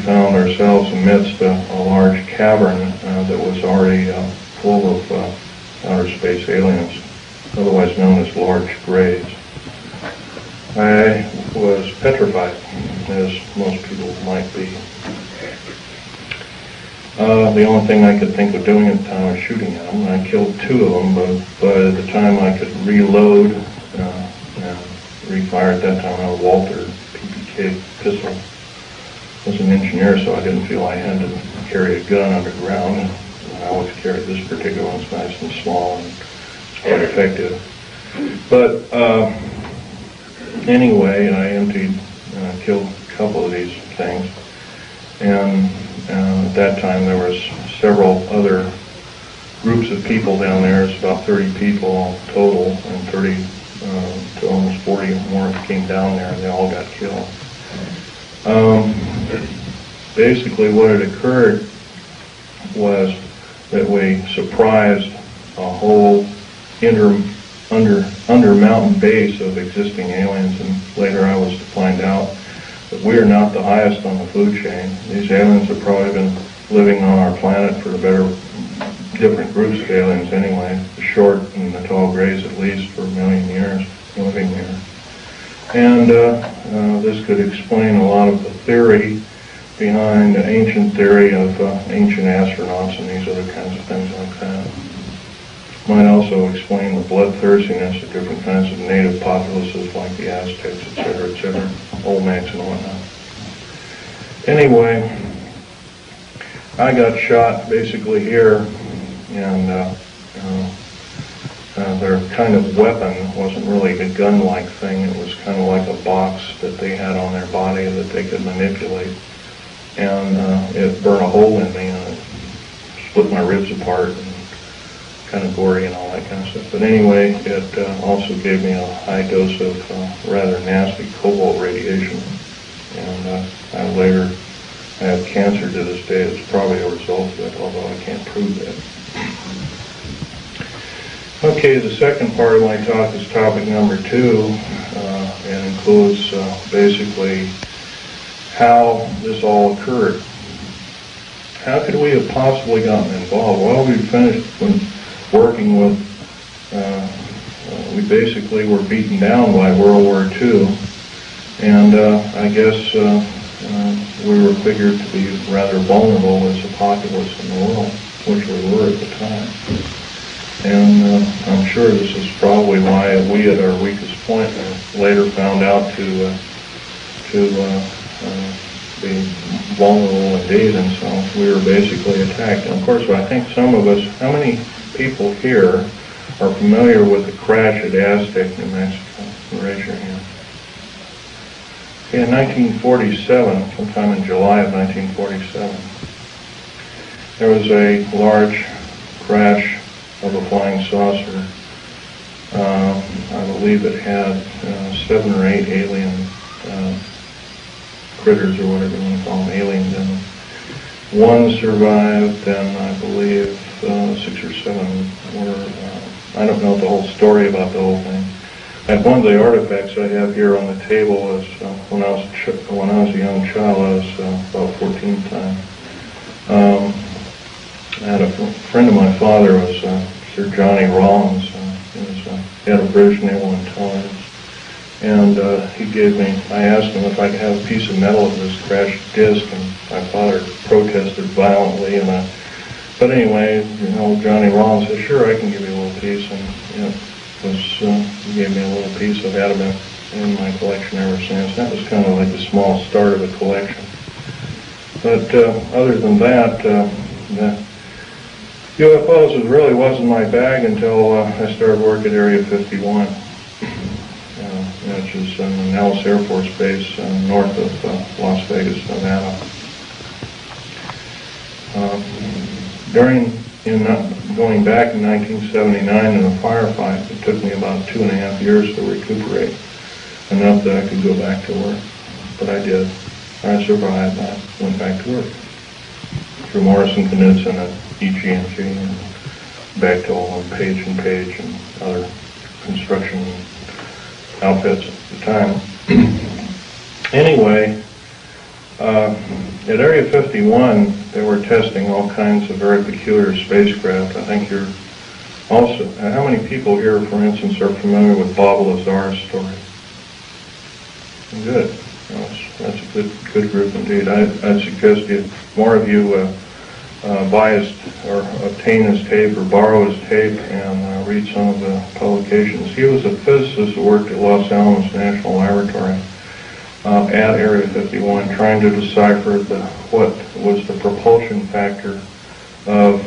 found ourselves amidst a large cavern that was already full of outer space aliens, otherwise known as large grays. I was petrified, as most people might be. The only thing I could think of doing at the time was shooting at them. I killed 2 of them, but by the time I could reload and refire at that time, I had a Walter PPK pistol. I was an engineer, so I didn't feel I had to carry a gun underground. And I always carried this particular one. It's nice and small, and it's quite effective. But anyway, I killed a couple of these things, and at that time there was several other groups of people down there. It's about 30 people total, and 30 to almost 40 or more came down there, and they all got killed. Basically what had occurred was that we surprised a whole under mountain base of existing aliens, and later I was to find out that we are not the highest on the food chain. These aliens have probably been living on our planet for different groups of aliens anyway, the short and the tall grays at least, for a million years living here. And this could explain a lot of the theory behind the ancient theory of ancient astronauts and these other kinds of things like that. Might also explain the bloodthirstiness of different kinds of native populaces like the Aztecs, etc., Olmecs and whatnot. Anyway, I got shot basically here, and their kind of weapon wasn't really a gun-like thing. It was kind of like a box that they had on their body that they could manipulate. And it burned a hole in me, and it split my ribs apart, and kind of gory and all that kind of stuff. But anyway, it also gave me a high dose of rather nasty cobalt radiation. And I have cancer to this day. It's probably a result of it, although I can't prove that. Okay, the second part of my talk is topic number 2, and includes basically how this all occurred. How could we have possibly gotten involved? Well, we finished working with, we basically were beaten down by World War II, and I guess we were figured to be rather vulnerable as a populace in the world, which we were at the time. And I'm sure this is probably why we, at our weakest point, later found out to be vulnerable indeed, and so we were basically attacked. And of course, I think some of us, how many people here are familiar with the crash at Aztec, New Mexico? Raise your hand. Okay, in 1947, sometime in July of 1947, there was a large crash of a flying saucer. I believe it had 7 or 8 alien critters, or whatever you want to call them, aliens in them. 1 survived, and I believe 6 or 7 were, I don't know the whole story about the whole thing. And one of the artifacts I have here on the table is when I was a young child. I was about 14 at the time. I had a friend of my father was Sir Johnny Rawlins. He had a British Naval Intelligence, and he gave me. I asked him if I could have a piece of metal of this crashed disc, and my father protested violently. But anyway, Johnny Rawlins said, "Sure, I can give you a little piece," and he gave me a little piece. I've had them in my collection ever since. That was kind of like the small start of a collection. But other than that, UFOs really wasn't my bag until I started work at Area 51, which is in Nellis Air Force Base north of Las Vegas, Nevada. Going back in 1979 in a firefight, it took me about 2.5 years to recuperate, enough that I could go back to work. But I did. I survived. I went back to work through Morrison Knudsen at EG&G and Bechtel and Page and Page and other construction outfits at the time. Anyway, at At Area 51, they were testing all kinds of very peculiar spacecraft. I think you're also, how many people here, for instance, are familiar with Bob Lazar's story? Good. That's a good group indeed. I'd suggest more of you buy his, or obtain his tape or borrow his tape and read some of the publications. He was a physicist who worked at Los Alamos National Laboratory at Area 51, trying to decipher what was the propulsion factor of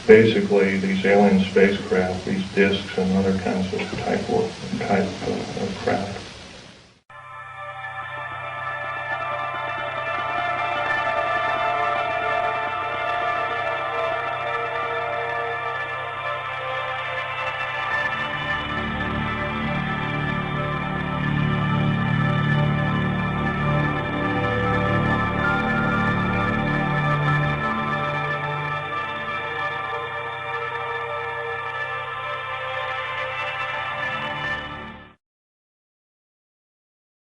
basically these alien spacecraft, these discs and other kinds of type of craft.